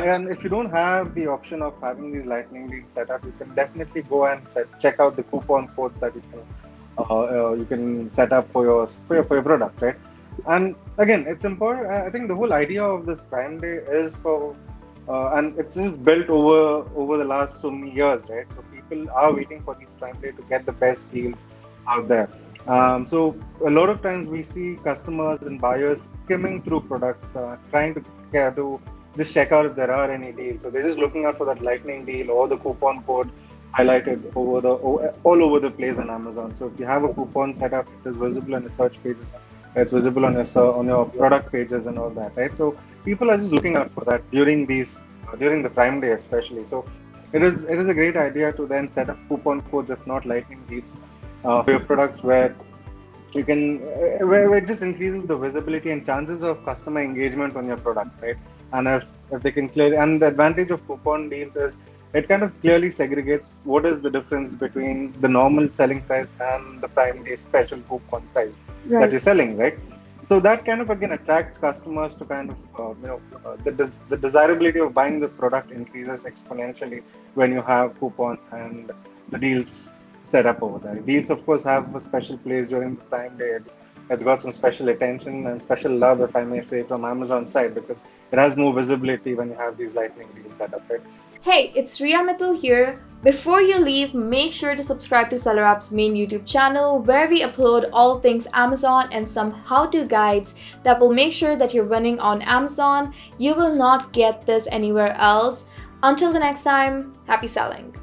And if you don't have the option of having these lightning deals set up, you can definitely go and check out the coupon codes that you can set up for your product, right? And again, it's important. I think the whole idea of this Prime Day is and it's just built over the last so many years, right? So people are waiting for these Prime Day to get the best deals out there. So a lot of times we see customers and buyers skimming through products, trying to just check out if there are any deals. So they're just looking out for that lightning deal or the coupon code highlighted all over the place on Amazon. So if you have a coupon set up, it is visible on your search pages. It's visible on your product pages and all that, right? So people are just looking out for that during the Prime Day especially. So it is a great idea to then set up coupon codes, if not lightning deals, for your products where you can where it just increases the visibility and chances of customer engagement on your product, right? And if they can clearly, and the advantage of coupon deals is it kind of clearly segregates what is the difference between the normal selling price and the Prime Day special coupon price that Right. you're selling, right? So that kind of again attracts customers to kind of the desirability of buying the product increases exponentially when you have coupons and the deals set up over there. Deals, of course, have a special place during the Prime Day. It's got some special attention and special love, if I may say, from Amazon side, because it has more visibility when you have these lightning deals set up, right? Hey, it's Ria Mittal here. Before you leave, make sure to subscribe to SellerApp's main YouTube channel where we upload all things Amazon and some how-to guides that will make sure that you're winning on Amazon. You will not get this anywhere else. Until the next time, happy selling.